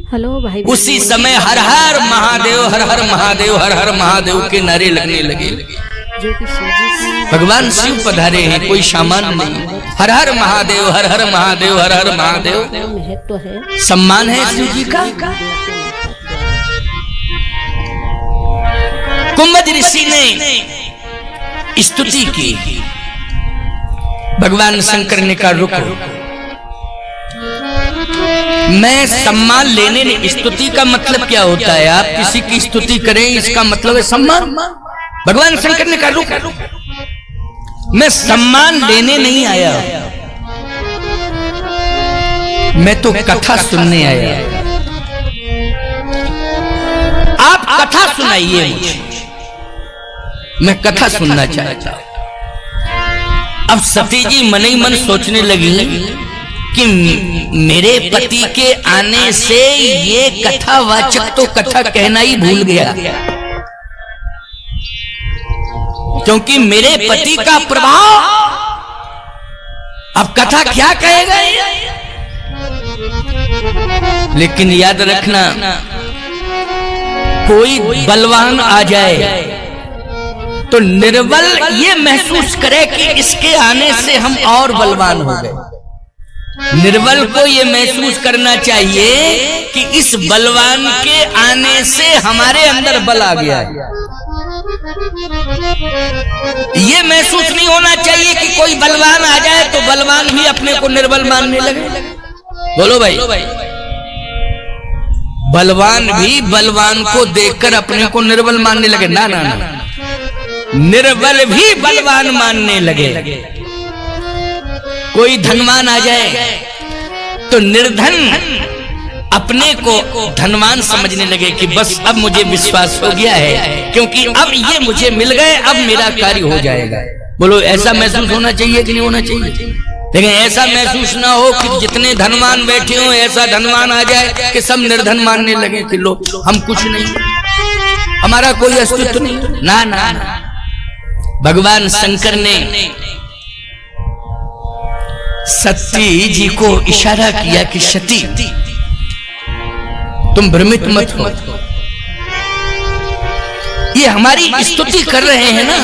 Hello भाई। उसी समय हर हर महादेव हर हर महादेव हर हर महादेव के नारे लगने लगे। जो कि शिव जी की भगवान शिव पधारे हैं, कोई सामान्य नहीं। हर हर महादेव हर हर महादेव हर हर महादेव महत्व है, सम्मान है शिव जी का। कुंभज ऋषि ने स्तुति की। भगवान शंकर ने कहा रुको, मैं सम्मान लेने नहीं। स्तुति का मतलब क्या होता है? आप किसी की स्तुति करें इसका मतलब है सम्मान। भगवान शंकर ने कहा रुको, मैं सम्मान लेने नहीं आया, मैं तो कथा सुनने आया। आप कथा सुनाइए मुझे, मैं कथा सुनना चाहता हूं। अब सती जी मन ही मन सोचने लगी कि मेरे पति के आने से ये कथावाचक तो कथा कहना ही भूल गया, क्योंकि मेरे पति का प्रभाव अब कथा क्या कहेगा। लेकिन याद रखना, कोई बलवान आ जाए तो निर्बल ये महसूस करे कि इसके आने से हम और बलवान हो गए। निर्बल को ये महसूस करना चाहिए कि इस बलवान के आने से हमारे अंदर बल आ गया है। ये महसूस नहीं होना चाहिए कि कोई बलवान आ जाए तो बलवान भी अपने को निर्बल मानने लगे। बोलो भाई, बलवान भी बलवान को देखकर अपने को निर्बल मानने लगे? ना ना ना, निर्बल भी बलवान मानने लगे। कोई धनवान आ जाए तो निर्धन अपने को धनवान समझने लगे कि बस अब मुझे विश्वास हो गया है, क्योंकि अब ये मुझे मिल गए, अब मेरा कार्य हो जाएगा। बोलो, ऐसा महसूस होना चाहिए कि नहीं होना चाहिए? लेकिन ऐसा महसूस ना हो कि जितने धनवान बैठे हो ऐसा धनवान आ जाए कि सब निर्धन मानने लगे कि लो हम कुछ नहीं, हमारा कोई अस्तित्व नहीं। ना ना ना, भगवान शंकर ने सती जी को इशारा किया कि सती तुम भ्रमित मत हो, ये हमारी स्तुति कर रहे हैं ना,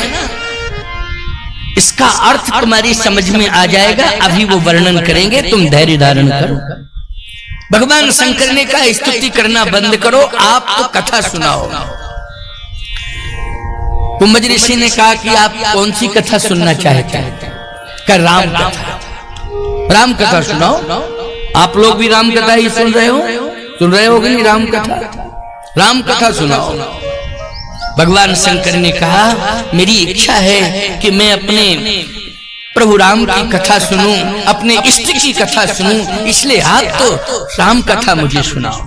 इसका अर्थ तुम्हारी समझ में आ जाएगा, अभी वो वर्णन करेंगे, तुम धैर्य धारण करो। भगवान शंकर ने कहा स्तुति करना बंद करो, आप तो कथा सुनाओ। कुंभज ऋषि ने कहा कि आप कौन सी कथा सुनना चाहते हैं? क्या राम कथा? राम कथा सुनाओ। आप लोग भी राम कथा ही सुन रहे हो कि नहीं? राम कथा, राम कथा सुनाओ। भगवान शंकर ने कहा मेरी इच्छा है कि मैं अपने प्रभु राम की कथा सुनूं, अपने इष्ट की कथा सुनूं, इसलिए आप तो राम कथा मुझे सुनाओ।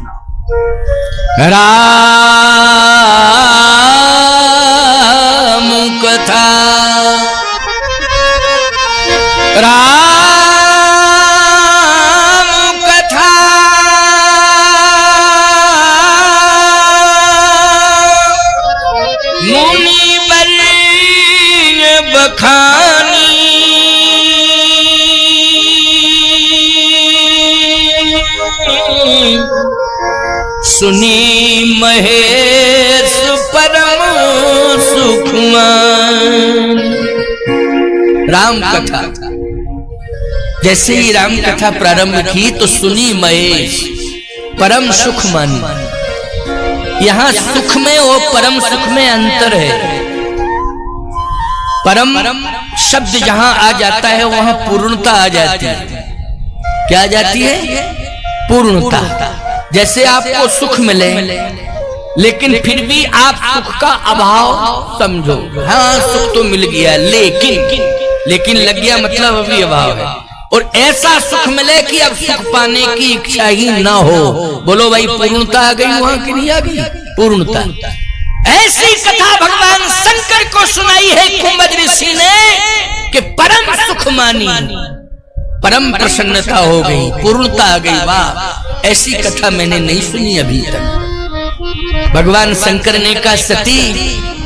राम कथा, राम कथा, मुनिवर बखानी, सुनी महेश परम सुखमान। राम कथा, जैसे ही राम कथा प्रारंभ की तो सुनी महेश, परम सुख मानी। यहां सुख में और परम सुख में अंतर है। परम शब्द जहां आ जाता है वहां पूर्णता आ जाती है। क्या आ जाती है? पूर्णता। जैसे आपको सुख मिले लेकिन फिर भी आप सुख का अभाव समझो। हाँ सुख तो मिल गया लेकिन लग गया मतलब अभी अभाव है। और ऐसा सुख मिले कि अब सुख पाने की इच्छा ही ना हो। बोलो भाई, पूर्णता आ गई वहां की नहीं आ गई? पूर्णता। ऐसी कथा भगवान शंकर को सुनाई है कुंभज ऋषि ने कि परम सुख मानी, परम प्रसन्नता हो गई, पूर्णता आ गई। वाह, ऐसी कथा मैंने नहीं सुनी अभी तक। भगवान शंकर ने कहा सती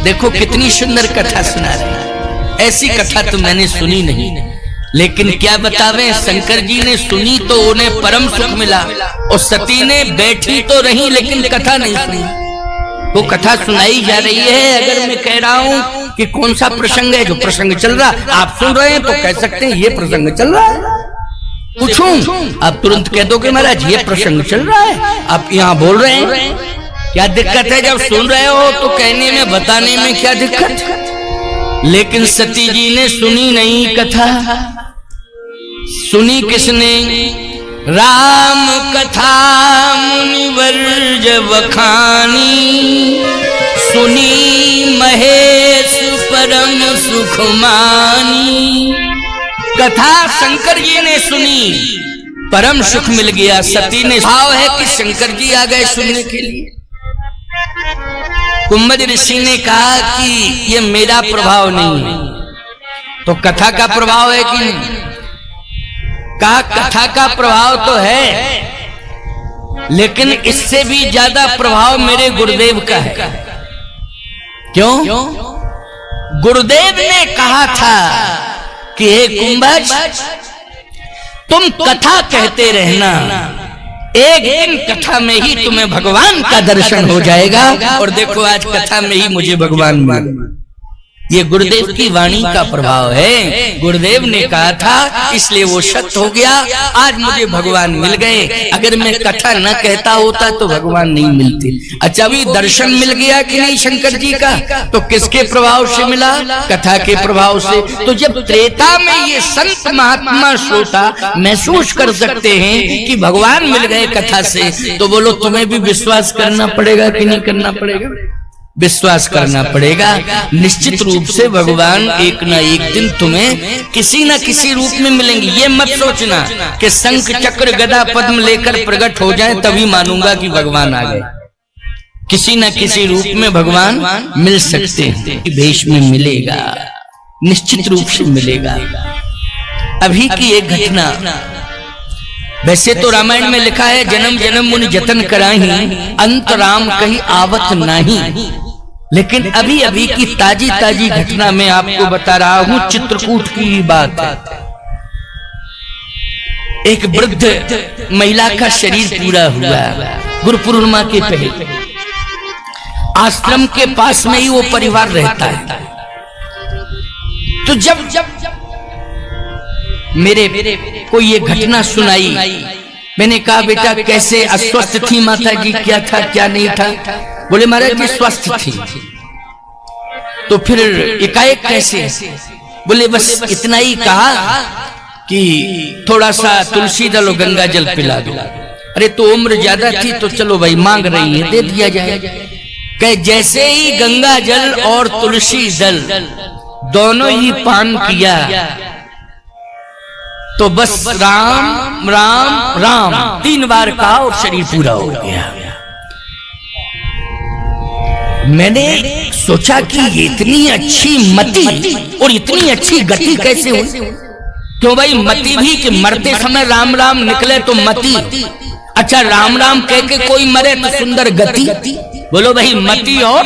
देखो कितनी सुंदर कथा सुना रहे, ऐसी कथा तो मैंने सुनी नहीं। लेकिन क्या बतावें, शंकर जी ने सुनी तो उन्हें परम सुख मिला, और सती ने बैठी तो रही लेकिन कथा नहीं सुनी। वो कथा सुनाई जा रही है। अगर मैं कह रहा हूं कि कौन सा प्रसंग है, जो प्रसंग चल रहा आप सुन रहे हैं तो कह सकते हैं ये प्रसंग चल रहा है। पूछूं आप तुरंत कह दो कि महाराज ये प्रसंग चल रहा है, आप यहाँ बोल रहे हैं, क्या दिक्कत है? जब सुन रहे हो तो कहने में बताने में क्या दिक्कत? लेकिन सती जी ने सुनी नहीं कथा। सुनी किसने? राम कथा मुनिवर जब खानी, सुनी महेश परम सुख मानी। कथा शंकर जी ने सुनी, परम सुख मिल गया। सती ने भाव है कि शंकर जी आ गए सुनने के लिए। कुंभज ऋषि ने कहा कि ये मेरा प्रभाव नहीं है, तो कथा का प्रभाव है कि नहीं? कहा कथा का प्रभाव तो है, लेकिन इससे भी ज्यादा प्रभाव मेरे गुरुदेव का है। क्यों? गुरुदेव ने कहा था कि हे कुंभज, तुम कथा कहते रहना, एक दिन कथा में ही तुम्हें भगवान का दर्शन हो जाएगा। और देखो आज कथा में ही मुझे भगवान मिला। ये गुरुदेव की वाणी का प्रभाव है। गुरुदेव ने कहा था इसलिए वो सत्य हो गया। आज मुझे भगवान मिल गए। अगर मैं कथा न कहता होता तो भगवान नहीं मिलते। अच्छा, अभी दर्शन मिल गया कि नहीं शंकर जी का? तो किसके प्रभाव से मिला? कथा के प्रभाव से। तो जब त्रेता में ये संत महात्मा श्रोता महसूस कर सकते हैं कि भगवान मिल गए कथा से, तो बोलो तुम्हें भी विश्वास करना पड़ेगा कि नहीं करना पड़ेगा? विश्वास करना पड़ेगा। निश्चित रूप से भगवान एक ना एक दिन तुम्हें किसी न किसी रूप में मिलेंगे। ये मत सोचना कि शंख चक्र गदा पद्म लेकर प्रकट हो जाए तभी मानूंगा कि भगवान आ गए। किसी न किसी रूप में भगवान मिल सकते हैं। भेष में मिलेगा, निश्चित रूप से मिलेगा। अभी की एक घटना, वैसे तो रामायण में लिखा है जन्म जन्म मुनि जतन कराही, अंत राम कहीं आवत नहीं। लेकिन अभी अभी की ताजी ताजी घटना में आपको बता रहा हूं। चित्रकूट की बात है। एक वृद्ध महिला का शरीर पूरा हुआ गुरु पूर्णिमा के पहले। आश्रम के पास में ही वो परिवार रहता है। तो जब मेरे को ये घटना सुनाई, मैंने कहा बेटा कैसे अस्वस्थ थी माता जी, क्या था क्या नहीं था? बोले महाराज जी स्वस्थ थी। तो फिर एकाएक कैसे? बोले बस इतना ही कहा कि थोड़ा सा तुलसी दल और गंगा जल पिला दो। अरे तो उम्र ज्यादा थी तो चलो भाई मांग रही है दे दिया जाए। कहे जैसे ही गंगा जल और तुलसी दल दोनों ही पान किया तो बस राम राम राम 3 बार कहा और शरीर पूरा हो गया। मैंने सोचा कि ये इतनी अच्छी मति और इतनी अच्छी गति कैसे हुई? क्यों भाई मति भी कि मरते समय राम राम निकले तो मति। अच्छा राम राम कह के कोई मरे तो सुंदर गति। बोलो भाई मति और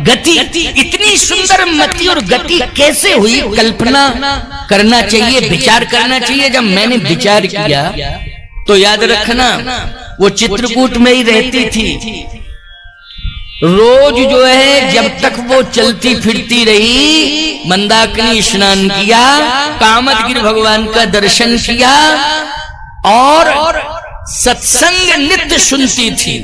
गति, इतनी सुंदर मति और गति कैसे हुई? कल्पना करना चाहिए, विचार करना चाहिए। जब मैंने विचार किया तो याद रखना वो चित्रकूट में ही रहती थी। रोज जो है जब तक वो चलती फिरती रही, मंदाकिनी स्नान किया, कामदगिरि भगवान का दर्शन किया और सत्संग नित्य सुनती थी।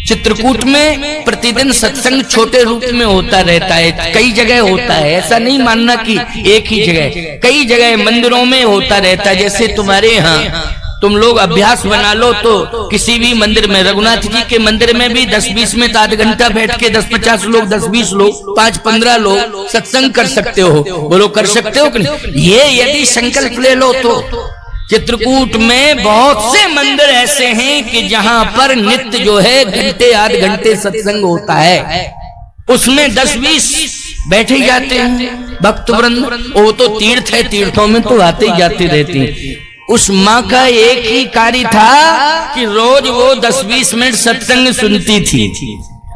चित्रकूट में प्रतिदिन सत्संग छोटे रूप में होता रहता है, कई जगह होता है। ऐसा नहीं मानना कि एक ही जगह, कई जगह मंदिरों में होता रहता है। जैसे तुम्हारे यहाँ तुम लोग अभ्यास बना लो तो किसी भी मंदिर में, रघुनाथ जी के मंदिर में भी 10-20 मिनट आध घंटा बैठ के 10-50 लोग, 10-20 लोग, 5-15 लोग सत्संग कर सकते हो। बोलो कर सकते हो कि नहीं? ये यदि संकल्प ले लो तो चित्रकूट में बहुत से मंदिर ऐसे हैं कि जहां पर नित्य जो है घंटे आध घंटे सत्संग होता है। उसमें 10-20 बैठे जाते हैं भक्त वृंद। वो तो तीर्थ है, तीर्थों में तो आते ही जाते रहते हैं। उस माँ का एक ही कार्य था कि रोज वो 10-20 मिनट सत्संग सुनती थी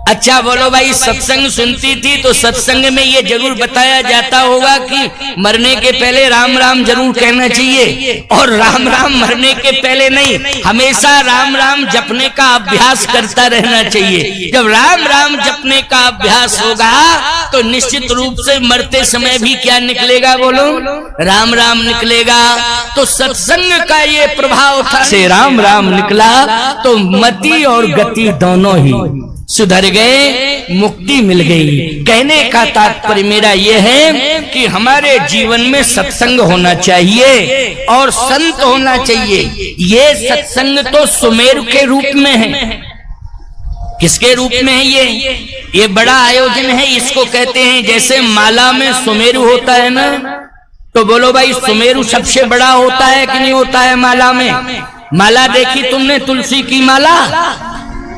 अच्छा बोलो भाई, सत्संग सुनती थी तो सत्संग में ये जरूर बताया जाता होगा कि मरने के पहले राम राम जरूर कहना चाहिए, और राम राम मरने के पहले नहीं, हमेशा राम राम जपने का अभ्यास करता रहना चाहिए। जब राम राम जपने का अभ्यास होगा तो निश्चित रूप से मरते समय भी क्या निकलेगा, बोलो राम राम निकलेगा। तो सत्संग का ये प्रभाव था, से राम राम निकला तो मति और गति दोनों ही सुधर गए, मुक्ति मिल गई। कहने का तात्पर्य मेरा यह है कि हमारे जीवन में सत्संग होना चाहिए और संत होना चाहिए। ये सत्संग तो सुमेरु के रूप में है। किसके रूप में है ये बड़ा आयोजन है, इसको कहते हैं जैसे माला में सुमेरु होता है ना, तो बोलो भाई सुमेरु सबसे बड़ा होता है कि नहीं होता है माला में? माला देखी तुमने, तुलसी की माला,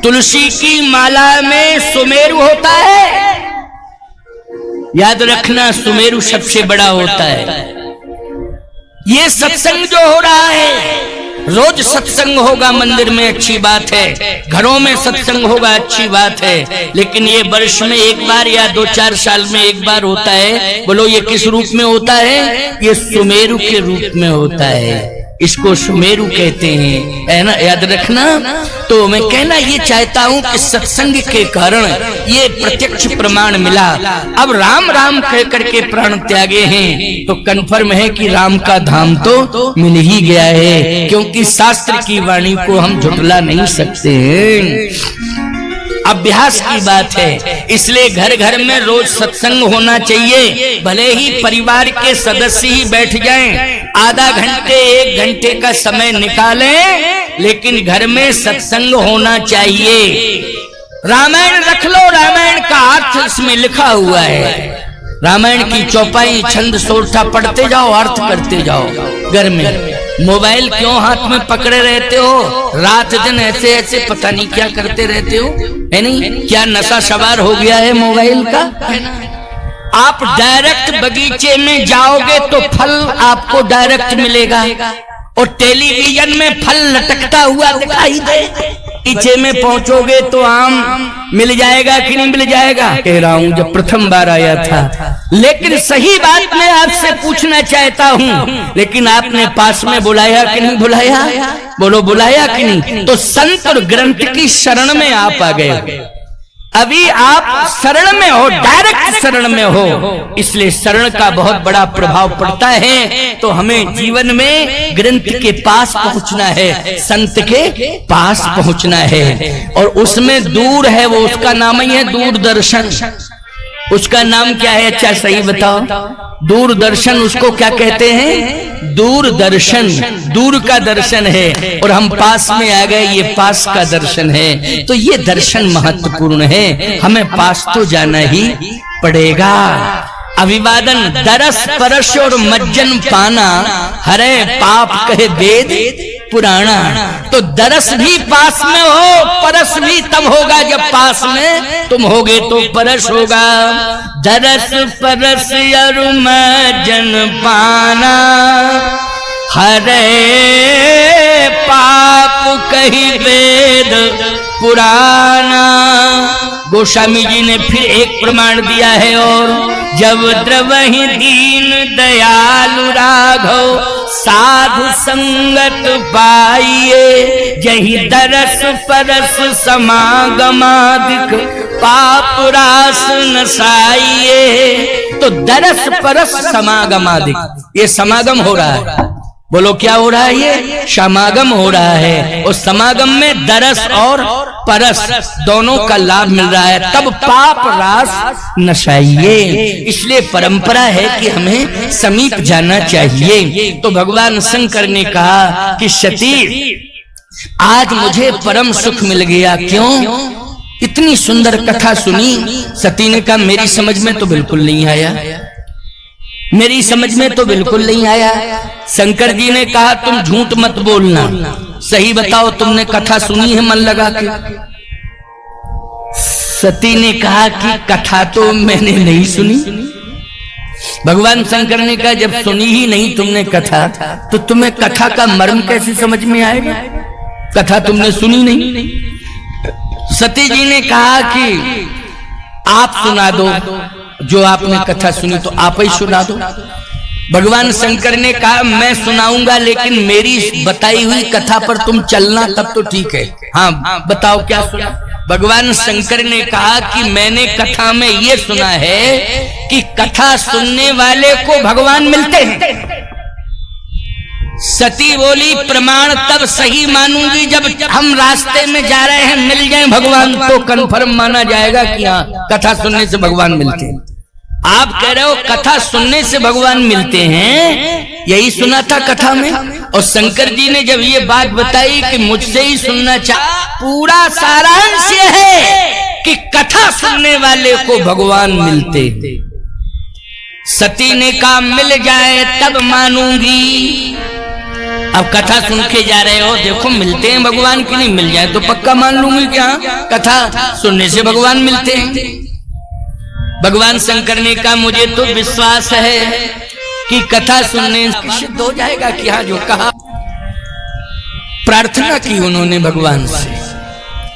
तुलसी की माला में सुमेरु होता है, याद रखना सुमेरु सबसे बड़ा होता है। ये सत्संग जो हो रहा है, रोज सत्संग होगा मंदिर में अच्छी बात है, घरों में सत्संग होगा अच्छी बात है, लेकिन ये वर्ष में एक बार या 2-4 साल में एक बार होता है। बोलो ये किस रूप में होता है? ये सुमेरु के रूप में होता है, इसको सुमेरु कहते हैं, है ना, याद रखना। तो मैं कहना ये चाहता हूं कि सत्संग के कारण ये प्रत्यक्ष प्रमाण मिला। अब राम राम कह करके प्राण त्यागे हैं तो कन्फर्म है कि राम का धाम तो मिल ही गया है, क्योंकि शास्त्र की वाणी को हम झुठला नहीं सकते हैं। अभ्यास की बात है, इसलिए घर घर में रोज सत्संग होना चाहिए। भले ही परिवार के सदस्य ही बैठ जाएं, आधा घंटे 1 घंटे का समय निकालें, लेकिन घर में सत्संग होना चाहिए। रामायण रख लो, रामायण का अर्थ इसमें लिखा हुआ है। रामायण की चौपाई छंद सोरठा पढ़ते जाओ, अर्थ करते जाओ। घर में मोबाइल क्यों हाथ में पकड़े रहते हो? रात दिन ऐसे ऐसे पता नहीं क्या करते रहते हो, है नहीं? क्या नशा सवार हो गया है मोबाइल का? आप डायरेक्ट बगीचे में जाओगे तो फल आपको डायरेक्ट मिलेगा, और टेलीविजन में फल लटकता हुआ दिखाई दे। पीछे में पहुंचोगे तो आम मिल जाएगा कि नहीं मिल जाएगा? कह रहा हूं जब प्रथम बार आया था। लेकिन सही बात मैं आपसे पूछना चाहता हूं, लेकिन आपने पास में बुलाया कि नहीं बुलाया? बोलो बुलाया कि नहीं? तो संत और ग्रंथ की शरण में आप आ गए। अभी आप शरण में हो, डायरेक्ट शरण में हो, इसलिए शरण का बहुत बड़ा प्रभाव पड़ता है। तो हमें जीवन में ग्रंथ के पास पहुंचना है, संत के पास पहुंचना है, और उसमें दूर है वो, उसका नाम ही है दूरदर्शन। उसका नाम क्या है? अच्छा सही बताओ। दूरदर्शन उसको क्या कहते हैं? दूरदर्शन, दूर का दर्शन है, और हम पास में आ गए, ये पास का दर्शन है। तो ये दर्शन महत्वपूर्ण है, हमें पास तो जाना ही पड़ेगा। अभिवादन दरस परश और मज्जन पाना, हरे पाप कहे वेद पुराना। तो दरस भी पास में हो, परस भी तब होगा जब पास में तुम होगे तो परस होगा। दरस परस और मज्जन पाना, हरे पाप कही वेद पुराना। गोस्वामी जी ने फिर एक प्रमाण दिया है, और जब द्रवहि दीन दयालु राघव, साधु संगत पाइए, जही दरस परस समागमादिक, पाप रास नसाइए। तो दरस परस समागमादिक, ये समागम हो रहा है। बोलो क्या हो रहा है? ये समागम हो रहा है, और समागम में दरस और परस दोनों का लाभ मिल रहा है, तब पाप रास नसाइए। इसलिए परंपरा है कि हमें समीप जाना चाहिए। तो भगवान शंकर ने कहा कि सती आज मुझे परम सुख मिल गया। क्यों? इतनी सुंदर कथा सुनी। सती ने कहा मेरी समझ में तो बिल्कुल नहीं आया, मेरी समझ में तो बिल्कुल नहीं आया। शंकर जी ने कहा तुम झूठ मत बोलना, सही बताओ तुमने कथा सुनी है मन लगा के? सती ने कहा कि कथा तो मैंने नहीं सुनी। भगवान शंकर ने कहा जब सुनी ही नहीं तुमने कथा, तो तुम्हें कथा का मर्म कैसे समझ में आएगा? कथा तुमने सुनी नहीं। सती जी ने कहा कि आप सुना दो, जो आपने कथा सुनी तो आप ही सुना दो। भगवान शंकर ने कहा मैं सुनाऊंगा, लेकिन मेरी बताई हुई कथा पर तुम चलना तब तो ठीक है। हाँ बताओ क्या सुना। भगवान शंकर ने कहा कि मैंने कथा में ये सुना है कि कथा सुनने वाले को भगवान मिलते हैं। सती बोली प्रमाण तब सही मानूंगी जब हम रास्ते में जा रहे हैं मिल जाए भगवान, तो कन्फर्म माना जाएगा कि हाँ कथा सुनने से भगवान मिलते हैं। आप कह रहे हो कथा सुनने से भगवान मिलते हैं, यही सुना था कथा में। और शंकर जी ने जब ये बात बताई कि मुझसे ही सुनना पूरा सारांश ये है कि कथा सुनने वाले को भगवान मिलते हैं। सती ने कहा मिल जाए तब मानूंगी। अब कथा सुन के जा रहे हो, देखो मिलते हैं भगवान की नहीं, मिल जाए तो पक्का मान लूंगी क्या कथा सुनने से भगवान मिलते हैं। भगवान शंकर ने कहा मुझे तो विश्वास है कि कथा सुनने से सिद्ध हो जाएगा कि हाँ जो कहा। प्रार्थना की उन्होंने भगवान से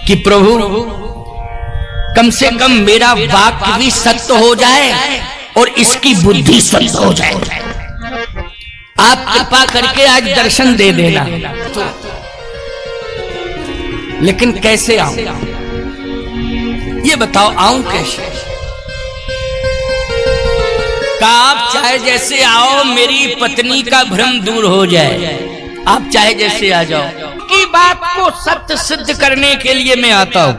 कि प्रभु कम से कम मेरा वाक्य भी सत्य हो जाए और इसकी बुद्धि सत्य हो जाए। आप कृपा करके आज दर्शन दे देना। लेकिन कैसे आऊं ये बताओ, आऊं कैसे? आप चाहे जैसे आओ, मेरी पत्नी का भ्रम दूर हो जाए। आप चाहे जैसे आ जाओ, की बात को सत्य सिद्ध करने के लिए मैं आता हूं।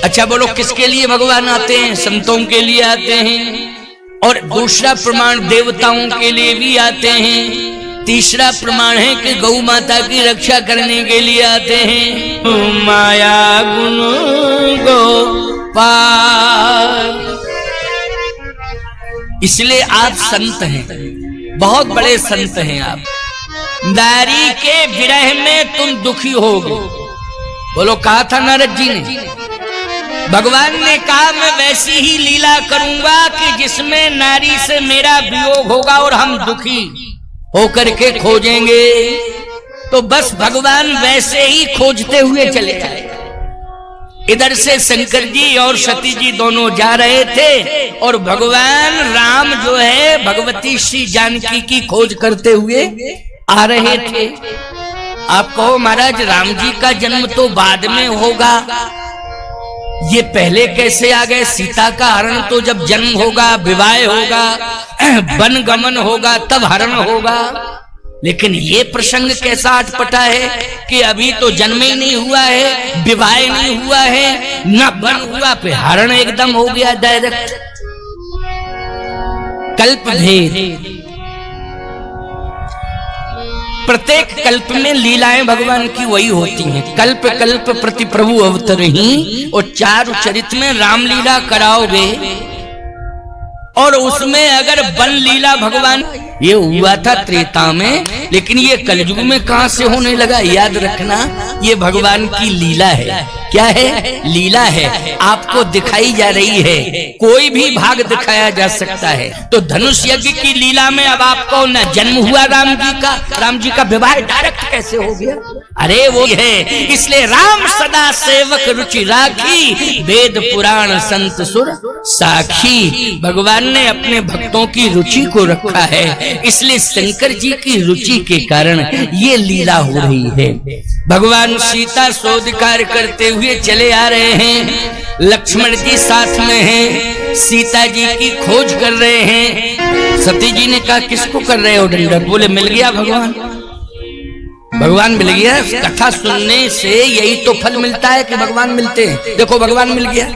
अच्छा बोलो किसके लिए भगवान आते हैं? संतों के लिए आते हैं, और दूसरा प्रमाण देवताओं के लिए भी आते हैं। तीसरा प्रमाण है कि गौ माता की रक्षा करने के लिए आते हैं। माया गुण गोपाल, इसलिए आप संत हैं, बहुत बड़े संत हैं आप। नारी के विरह में तुम दुखी होगे, बोलो कहा था नारद जी ने। भगवान ने कहा मैं वैसी ही लीला करूंगा कि जिसमें नारी से मेरा वियोग होगा और हम दुखी होकर के खोजेंगे। तो बस भगवान वैसे ही खोजते हुए चले जाए। इधर से शंकर जी और सती जी दोनों जा रहे थे, और भगवान राम जो है भगवती श्री जानकी की खोज करते हुए आ रहे थे। आप कहो महाराज राम जी का जन्म तो बाद में होगा, ये पहले कैसे आ गए? सीता का हरण तो जब जन्म होगा, विवाह होगा, वन गमन होगा, तब हरण होगा। लेकिन ये प्रसंग कैसा अटपटा है कि अभी तो जन्म ही नहीं हुआ है, विवाह नहीं हुआ है, न वन हुआ, पे हरण एकदम हो गया डायरेक्ट। कल्प भेद, प्रत्येक कल्प में लीलाएं भगवान की वही होती हैं। कल्प कल्प प्रति प्रभु अवतरहि, और चारु चरित में रामलीला कराओगे और उसमें अगर वन लीला भगवान, ये हुआ था त्रेता में, लेकिन ये कलयुग में कहां से होने लगा? याद रखना ये भगवान की लीला है। क्या है? लीला है, आपको दिखाई जा रही है। कोई भी भाग दिखाया जा सकता है। तो धनुष यज्ञ की लीला में अब आपको न जन्म हुआ राम जी का विवाह डायरेक्ट कैसे हो गया? अरे वो है, इसलिए राम सदा सेवक रुचि राखी, वेद पुराण संत सुर साखी। भगवान ने अपने भक्तों की रुचि को रखा है, इसलिए शंकर जी की रुचि के कारण ये लीला हो रही है। भगवान सीता शोधकार करते हुए चले आ रहे हैं, लक्ष्मण जी साथ में हैं, सीता जी की खोज कर रहे हैं। सती जी ने कहा किसको कर रहे हो दंडक? बोले मिल गया भगवान, भगवान मिल गया। कथा सुनने से यही तो फल मिलता है कि भगवान मिलते हैं। देखो भगवान मिल गया।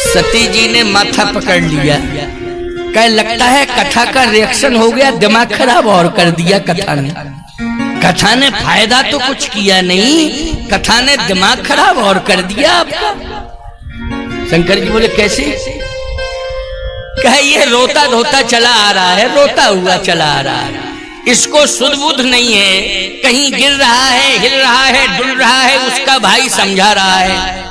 सती जी ने माथा पकड़ लिया, कह लगता है कथा का रिएक्शन हो गया, दिमाग खराब और कर दिया कथा ने। कथा ने फायदा तो कुछ किया नहीं, कथा ने दिमाग खराब और कर दिया आपका। शंकर जी बोले कैसे? कह ये रोता धोता चला आ रहा है, रोता हुआ चला आ रहा है, इसको सुध बुध नहीं है, कहीं गिर रहा है, हिल रहा है, डुल रहा है, उसका भाई समझा रहा है।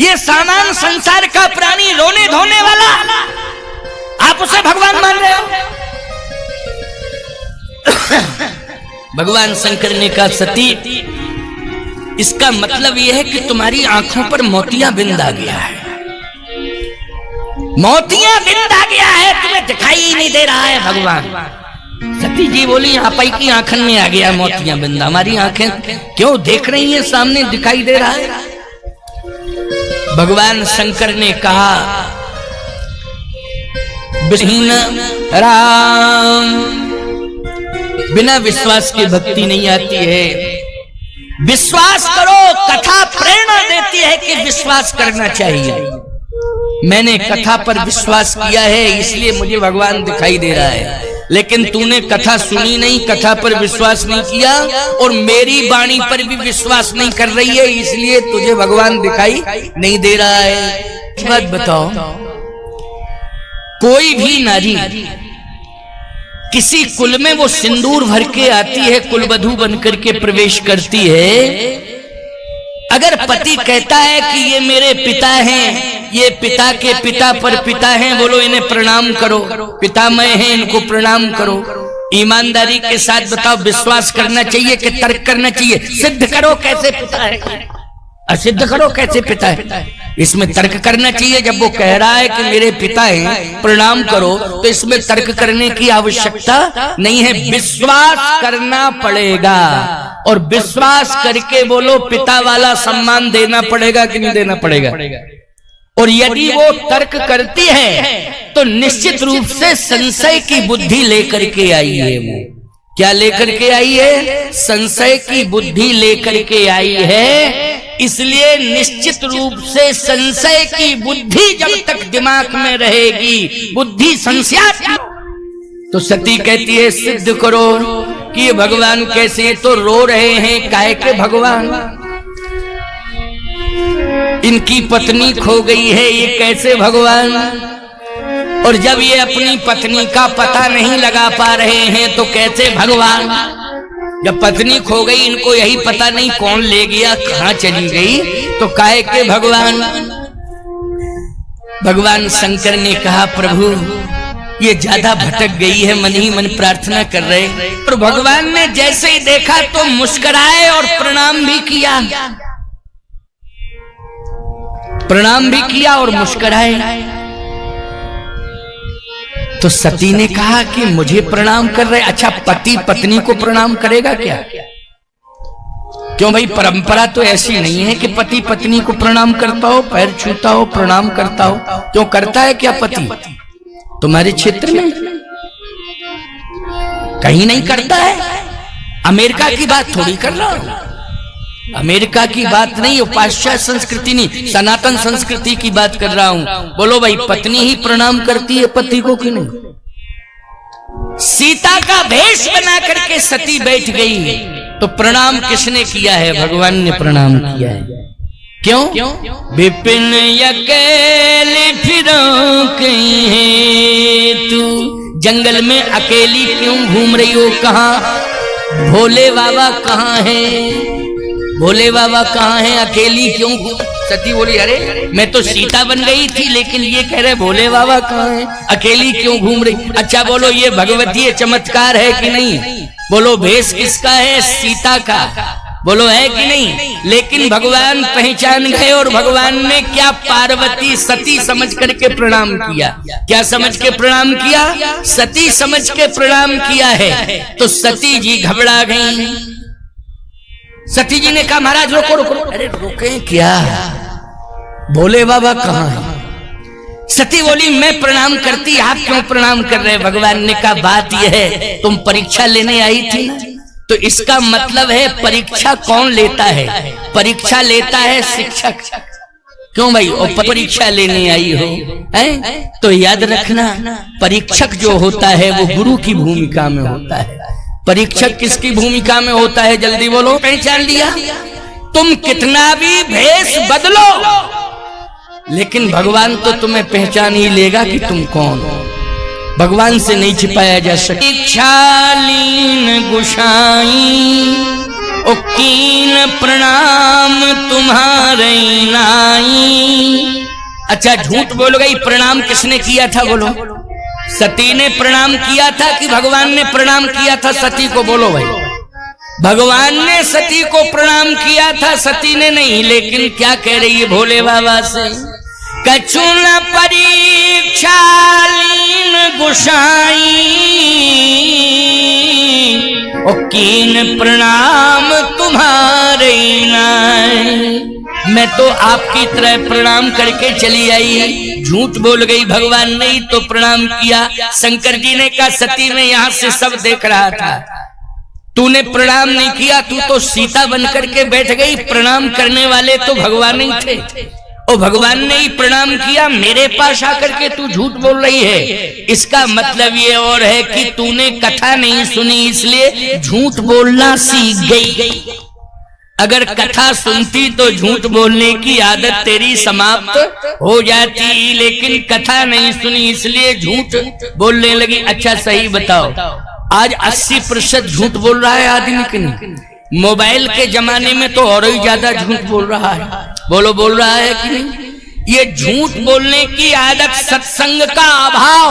ये सामान संसार का प्राणी रोने धोने वाला, आप उसे भगवान मान रहे हो? भगवान शंकर ने कहा सती इसका मतलब यह है कि तुम्हारी आंखों पर मोतिया बिंद आ गया है, मोतिया बिंद आ गया है, तुम्हें दिखाई ही नहीं दे रहा है भगवान। सती जी बोली आप ही की आंखन में आ गया मोतिया बिंद, हमारी आंखें क्यों देख रही हैं, सामने दिखाई दे रहा है। भगवान शंकर ने कहा विहीन राम, बिना विश्वास के भक्ति नहीं आती है। विश्वास करो, कथा प्रेरणा देती है कि विश्वास करना चाहिए। मैंने कथा पर विश्वास किया है इसलिए मुझे भगवान दिखाई दे रहा है, लेकिन तूने कथा सुनी नहीं, कथा पर विश्वास नहीं किया और मेरी वाणी पर भी विश्वास नहीं कर रही है, इसलिए तुझे भगवान दिखाई नहीं दे रहा है। एक बात बताओ, कोई भी नारी किसी कुल में वो सिंदूर भर के आती है, कुलवधू बनकर के प्रवेश करती है। अगर पति कहता है कि ये मेरे पिता हैं, ये पिता के पिता पर पिता हैं, बोलो इन्हें प्रणाम करो, पितामह हैं इनको प्रणाम करो, ईमानदारी के साथ बताओ विश्वास करना चाहिए कि तर्क करना चाहिए? सिद्ध करो कैसे पिता है, असिद्ध करो कैसे पिता है, इसमें तर्क करना चाहिए। जब वो कह रहा है कि मेरे पिता हैं प्रणाम करो, तो इसमें तर्क करने की आवश्यकता नहीं है, विश्वास करना पड़ेगा। और विश्वास करके बोलो पिता वाला सम्मान देना पड़ेगा कि नहीं देना पड़ेगा? और यदि वो तर्क करती है तो निश्चित रूप से संशय की बुद्धि लेकर के आई है। वो क्या लेकर के आई है? संशय की बुद्धि लेकर के आई है। इसलिए निश्चित रूप से संशय की बुद्धि जब तक दिमाग में रहेगी, बुद्धि संशयात्मक, तो सती कहती है सिद्ध करो कि ये भगवान कैसे, तो रो रहे हैं काहे के भगवान, इनकी पत्नी खो गई है, ये कैसे भगवान। और जब ये अपनी पत्नी का पता नहीं लगा पा रहे हैं तो कैसे भगवान। जब पत्नी खो गई, इनको यही पता नहीं कौन ले गया, कहां चली गई, तो काहे के भगवान। भगवान शंकर ने कहा प्रभु ये ज्यादा भटक गई है, मन ही मन प्रार्थना कर रहे। और भगवान ने जैसे ही देखा तो मुस्कुराए और प्रणाम भी किया, प्रणाम भी किया और मुस्कुराए। तो सती ने कहा कि मुझे प्रणाम कर रहे, अच्छा पति पत्नी को प्रणाम करेगा क्या? क्यों भाई, परंपरा तो ऐसी नहीं है कि पति पत्नी को प्रणाम करता हो, पैर छूता हो, प्रणाम करता हो। क्यों करता है क्या पति तुम्हारे क्षेत्र में? कहीं नहीं करता है। अमेरिका की बात थोड़ी कर रहा हूं, अमेरिका की बात नहीं, पाश्चात्य संस्कृति नहीं, सनातन संस्कृति की बात कर रहा हूं। बोलो भाई, पत्नी ही प्रणाम करती है पति को कि नहीं? सीता का भेष बना करके सती बैठ गई, तो प्रणाम किसने किया है? भगवान ने प्रणाम किया है। क्यों? विपिन अकेले फिरो कहीं है तू, जंगल में अकेली क्यों घूम रही हो, कहाँ भोले बाबा कहाँ है, भोले बाबा कहाँ हैं, अकेली क्यों? सती बोली अरे मैं तो सीता बन गई थी, लेकिन ये कह रहे भोले बाबा कहाँ हैं, अकेली क्यों घूम रही। अच्छा बोलो ये भगवतीय चमत्कार है कि नहीं? बोलो भेष किसका है? सीता का। बोलो है कि नहीं? लेकिन भगवान पहचान गए और भगवान ने क्या पार्वती सती समझ करके प्रणाम किया। क्या समझ के प्रणाम किया? सती समझ के प्रणाम किया है। तो सती जी घबरा गई। सती जी ने कहा महाराज रोको रोको। अरे रोके क्या, भोले बाबा कहाँ है? सती बोली मैं प्रणाम करती, आप क्यों प्रणाम कर रहे? भगवान ने कहा बात यह है तुम परीक्षा लेने आई थी ना, तो इसका मतलब है परीक्षा कौन लेता है? परीक्षा लेता है शिक्षक। क्यों भाई? और परीक्षा लेने आई हो हैं? तो याद रखना परीक्षक जो होता है वो गुरु की भूमिका में होता है। परीक्षक किसकी भूमिका में होता है? जल्दी बोलो। पहचान लिया? तुम कितना भी भेष बदलो, लेकिन भगवान तो तुम्हें पहचान ही लेगा कि तुम कौन हो। भगवान से नहीं छिपाया जा सकता। इच्छालीन गुसाई ओ कीन प्रणाम तुम्हारे नाई। अच्छा झूठ बोल गई। प्रणाम किसने किया था? बोलो। सती ने प्रणाम किया था कि भगवान ने प्रणाम किया था सती को? बोलो भाई। भगवान ने सती को प्रणाम किया था, सती ने नहीं, लेकिन क्या कह रही है भोले बाबा से, कछु न परीक्षा लीन गुसाई और कीन प्रणाम तुम्हारे नाई। मैं तो आपकी तरह प्रणाम करके चली आई, झूठ बोल गई, भगवान ने ही तो प्रणाम किया। शंकर जी ने कहा सती में यहां से सब देख रहा था, तूने प्रणाम नहीं किया, तू तो सीता बनकर के बैठ गई, प्रणाम करने वाले तो भगवान ही थे और भगवान ने ही प्रणाम किया, मेरे पास आकर के तू झूठ बोल रही है। इसका मतलब ये और है कि तूने कथा नहीं सुनी इसलिए झूठ बोलना सीख गई। अगर कथा सुनती तो झूठ बोलने की आदत तेरी समाप्त हो जाती, लेकिन कथा नहीं सुनी इसलिए झूठ बोलने लगी। अच्छा सही बताओ, आज 80% झूठ बोल रहा है आदमी कि नहीं? मोबाइल के जमाने में तो और ही ज्यादा झूठ बोल रहा है। बोलो बोल रहा है कि नहीं? ये झूठ बोलने की आदत सत्संग का अभाव,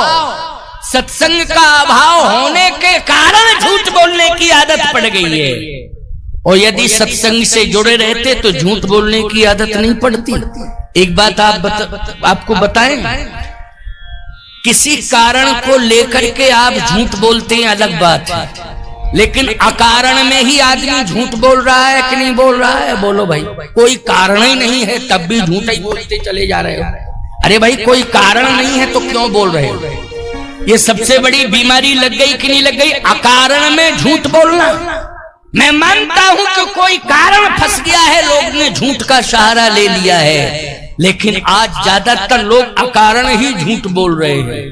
सत्संग का अभाव होने के कारण झूठ बोलने की आदत पड़ गई है। और यदि सत्संग से जुड़े रहते तो झूठ बोलने की आदत नहीं पड़ती। एक बात आपको बताएं, किसी कारण को लेकर के आप झूठ बोलते हैं अलग बात है, लेकिन अकारण में ही आदमी झूठ बोल रहा है कि नहीं बोल रहा है? बोलो भाई, कोई कारण ही नहीं है तब भी झूठ ही बोलते चले जा रहे हो। अरे भाई कोई कारण नहीं है तो क्यों बोल रहे हो? ये सबसे बड़ी बीमारी लग गई कि नहीं लग गई, अकारण में झूठ बोलना। मैं मानता हूं कि कोई कारण फंस गया है, लोग ने झूठ का सहारा ले लिया है, लेकिन आज ज्यादातर लोग अकारण ही झूठ बोल रहे हैं।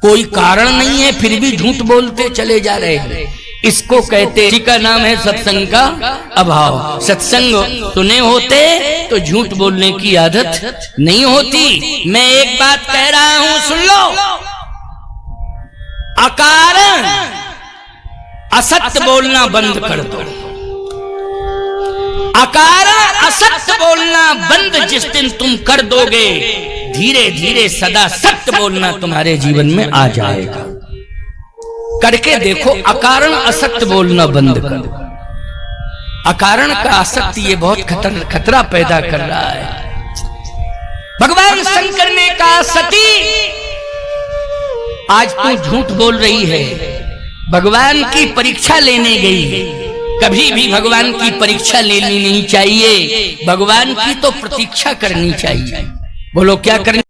कोई कारण नहीं है फिर भी झूठ बोलते चले जा रहे हैं। इसको कहते, इसी का नाम है सत्संग का अभाव। सत्संग सुने होते तो झूठ बोलने की आदत नहीं होती। मैं एक बात कह रहा हूं, सुन लो, अकारण असत्य बोलना बंद कर दो। अकारण असत्य बोलना बंद जिस दिन तुम कर दोगे, धीरे धीरे सदा सत्य बोलना तुम्हारे जीवन में आ जाएगा। करके देखो, अकारण असत्य बोलना बंद कर दो। अकारण का असत्य ये बहुत खतरा पैदा कर रहा है। भगवान शंकर ने कहा सती आज तू झूठ बोल रही है, भगवान की परीक्षा लेने गई। कभी भी भगवान की परीक्षा लेनी नहीं चाहिए, भगवान की तो प्रतीक्षा करनी चाहिए। बोलो क्या करनी